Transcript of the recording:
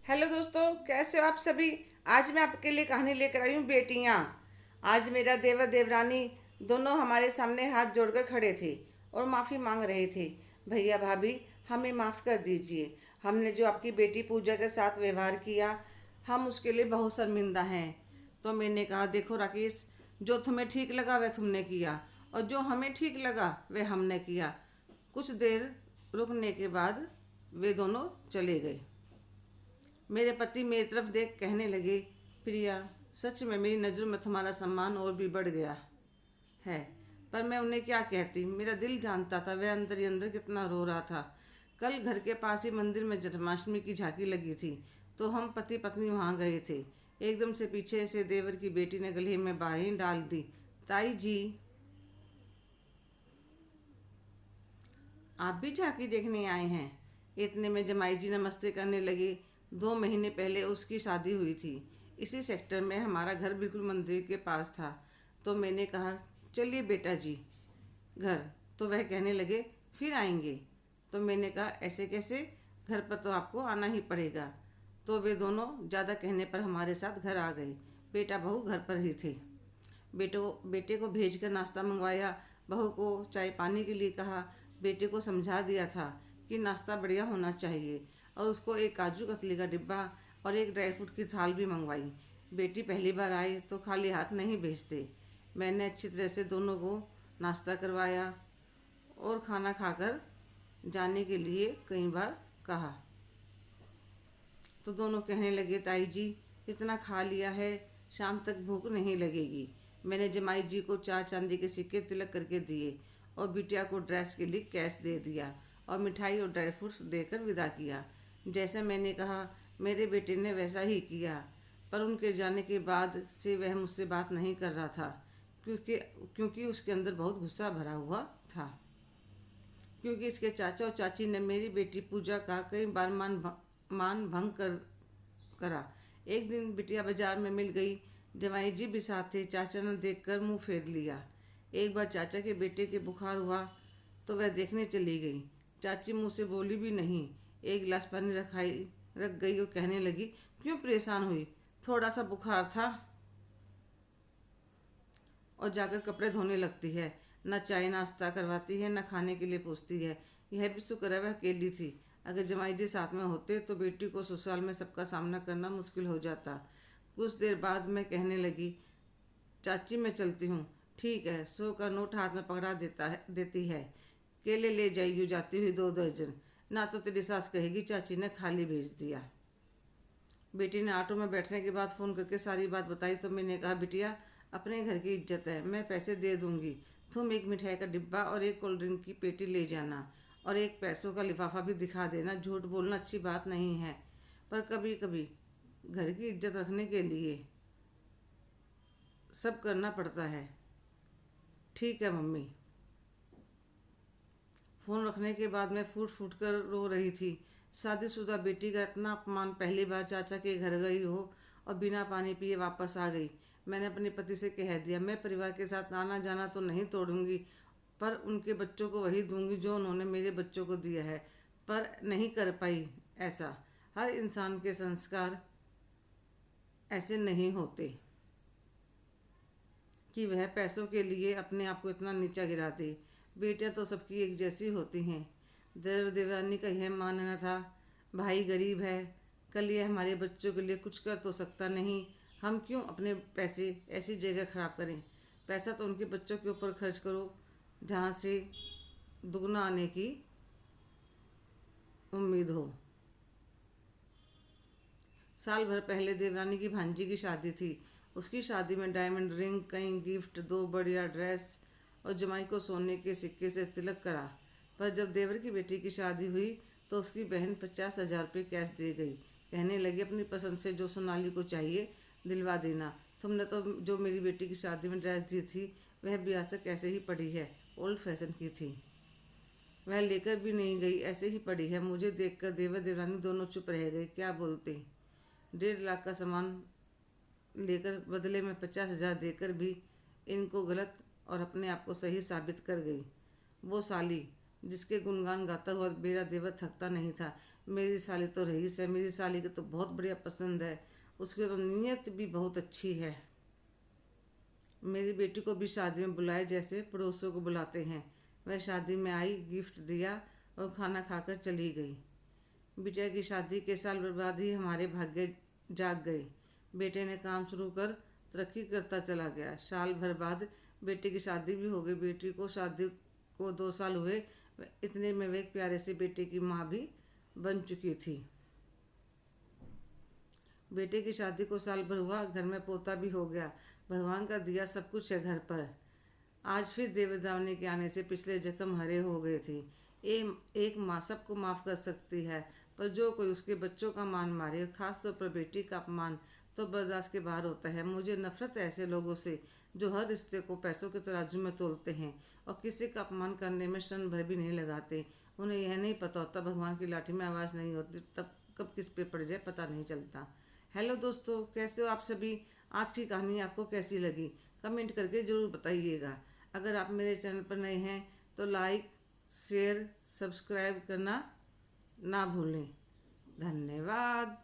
Hello दोस्तों, कैसे हो आप सभी। आज मैं आपके लिए कहानी लेकर आई हूँ बेटियाँ। आज मेरा देवर देवरानी दोनों हमारे सामने हाथ जोड़कर खड़े थे और माफ़ी मांग रहे थे। भैया भाभी, हमें माफ़ कर दीजिए। हमने जो आपकी बेटी पूजा के साथ व्यवहार किया, हम उसके लिए बहुत शर्मिंदा हैं। तो मैंने कहा, देखो राकेश, जो तुम्हें ठीक लगा वह तुमने किया और जो हमें ठीक लगा वह हमने किया। कुछ देर रुकने के बाद वे दोनों चले गए। मेरे पति मेरी तरफ देख कहने लगे, प्रिया, सच में मेरी नज़रों में तुम्हारा सम्मान और भी बढ़ गया है। पर मैं उन्हें क्या कहती, मेरा दिल जानता था वह अंदर ही अंदर कितना रो रहा था। कल घर के पास ही मंदिर में जन्माष्टमी की झांकी लगी थी, तो हम पति पत्नी वहाँ गए थे। एकदम से पीछे से देवर की बेटी ने गले में बाहें डाल दी। ताई जी, आप भी झांकी देखने आए हैं। इतने में जमाई जी नमस्ते करने लगे। 2 महीने पहले उसकी शादी हुई थी। इसी सेक्टर में हमारा घर बिल्कुल मंदिर के पास था। तो मैंने कहा, चलिए बेटा जी घर। तो वह कहने लगे, फिर आएंगे। तो मैंने कहा, ऐसे कैसे, घर पर तो आपको आना ही पड़ेगा। तो वे दोनों ज़्यादा कहने पर हमारे साथ घर आ गए। बेटा बहू घर पर ही थे। बेटे को भेजकर नाश्ता मंगवाया, बहू को चाय पानी के लिए कहा। बेटे को समझा दिया था कि नाश्ता बढ़िया होना चाहिए और उसको एक काजू कतली का डिब्बा और एक ड्राई फ्रूट की थाल भी मंगवाई। बेटी पहली बार आए तो खाली हाथ नहीं भेजते। मैंने अच्छी तरह से दोनों को नाश्ता करवाया और खाना खाकर जाने के लिए कई बार कहा। तो दोनों कहने लगे, ताई जी, इतना खा लिया है, शाम तक भूख नहीं लगेगी। मैंने जमाई जी को 4 चांदी के सिक्के तिलक करके दिए और बिटिया को ड्रेस के लिए कैश दे दिया और मिठाई और ड्राई फ्रूट्स देकर विदा किया। जैसे मैंने कहा, मेरे बेटे ने वैसा ही किया। पर उनके जाने के बाद से वह मुझसे बात नहीं कर रहा था, क्योंकि क्योंकि उसके अंदर बहुत गुस्सा भरा हुआ था। क्योंकि इसके चाचा और चाची ने मेरी बेटी पूजा का कई बार मान भंग करा। एक दिन बिटिया बाजार में मिल गई। जमाई जी भी साथ थे। चाचा ने देखकर मुंह फेर लिया। एक बार चाचा के बेटे के बुखार हुआ तो वह देखने चली गई। चाची मुंह से बोली भी नहीं। एक गिलास पानी रख गई और कहने लगी, क्यों परेशान हुई, थोड़ा सा बुखार था। और जाकर कपड़े धोने लगती है। न चाय नाश्ता करवाती है, न खाने के लिए पूछती है। यह भी शुक्र है वह अकेली थी। अगर जमाई जी साथ में होते तो बेटी को ससुराल में सबका सामना करना मुश्किल हो जाता। कुछ देर बाद मैं कहने लगी, चाची मैं चलती हूँ। ठीक है। 100 का नोट हाथ में पकड़ा देती है। केले ले जाइयो जाती हुई 2 दर्जन। ना तो तेरी सास कहेगी चाची ने खाली भेज दिया। बेटी ने ऑटो में बैठने के बाद फ़ोन करके सारी बात बताई। तो मैंने कहा, बिटिया, अपने घर की इज्जत है, मैं पैसे दे दूंगी। तुम एक मिठाई का डिब्बा और एक कोल्ड ड्रिंक की पेटी ले जाना और एक पैसों का लिफाफा भी दिखा देना। झूठ बोलना अच्छी बात नहीं है, पर कभी कभी घर की इज्जत रखने के लिए सब करना पड़ता है। ठीक है मम्मी। फ़ोन रखने के बाद मैं फूट फूट कर रो रही थी। शादीशुदा बेटी का इतना अपमान, पहली बार चाचा के घर गई हो और बिना पानी पिए वापस आ गई। मैंने अपने पति से कह दिया, मैं परिवार के साथ आना जाना तो नहीं तोड़ूंगी, पर उनके बच्चों को वही दूंगी जो उन्होंने मेरे बच्चों को दिया है। पर नहीं कर पाई ऐसा। हर इंसान के संस्कार ऐसे नहीं होते कि वह पैसों के लिए अपने आप को इतना नीचा गिरा दे। बेटियां तो सबकी एक जैसी होती हैं। देव देवरानी का यह मानना था, भाई गरीब है, कल यह हमारे बच्चों के लिए कुछ कर तो सकता नहीं, हम क्यों अपने पैसे ऐसी जगह खराब करें। पैसा तो उनके बच्चों के ऊपर खर्च करो जहाँ से दुगना आने की उम्मीद हो। साल भर पहले देवरानी की भांजी की शादी थी। उसकी शादी में डायमंड रिंग, कई गिफ्ट, 2 बढ़िया ड्रेस और जमाई को सोने के सिक्के से तिलक करा। पर जब देवर की बेटी की शादी हुई तो उसकी बहन 50,000 रुपये कैश दे गई। कहने लगी, अपनी पसंद से जो सोनाली को चाहिए दिलवा देना। तुमने तो जो मेरी बेटी की शादी में ड्रेस दी थी वह भी आज तक ऐसे ही पड़ी है, ओल्ड फैशन की थी। वह लेकर भी नहीं गई, ऐसे ही पड़ी है। मुझे देखकर देवर देवरानी दोनों चुप रह गए। क्या बोलते। 1.5 लाख का सामान लेकर बदले में 50,000 देकर भी इनको गलत और अपने आप को सही साबित कर गई। वो साली जिसके गुणगान गाता हुआ मेरा देवर थकता नहीं था, मेरी साली तो रईस है, मेरी साली को तो बहुत बढ़िया पसंद है, उसकी तो नीयत भी बहुत अच्छी है। मेरी बेटी को भी शादी में बुलाए जैसे पड़ोसियों को बुलाते हैं। वह शादी में आई, गिफ्ट दिया और खाना खाकर चली गई। बिटिया की शादी के साल बर्बाद ही हमारे भाग्य जाग गए। बेटे ने काम शुरू कर तरक्की करता चला गया। साल भर बाद बेटे की शादी भी हो गई। बेटी को शादी को 2 साल हुए, इतने में वे एक प्यारे से बेटे की माँ भी बन चुकी थी। बेटे की शादी को साल भर हुआ, घर में पोता भी हो गया। भगवान का दिया सब कुछ है घर पर। आज फिर देवदावनी के आने से पिछले जख्म हरे हो गए थे। एक माँ सबको माफ़ कर सकती है, पर जो कोई उसके बच्चों का मान मारे, खास तौर पर बेटी का अपमान, तो बर्दाश्त के बाहर होता है। मुझे नफरत है ऐसे लोगों से जो हर रिश्ते को पैसों के तराजू में तोलते हैं और किसी का अपमान करने में क्षण भर भी नहीं लगाते। उन्हें यह नहीं पता होता भगवान की लाठी में आवाज़ नहीं होती, तब कब किस पे पड़ जाए पता नहीं चलता। हेलो दोस्तों, कैसे हो आप सभी? आज की कहानी आपको कैसी लगी कमेंट करके ज़रूर बताइएगा। अगर आप मेरे चैनल पर नए हैं तो लाइक, शेयर, सब्सक्राइब करना ना भूलें। धन्यवाद।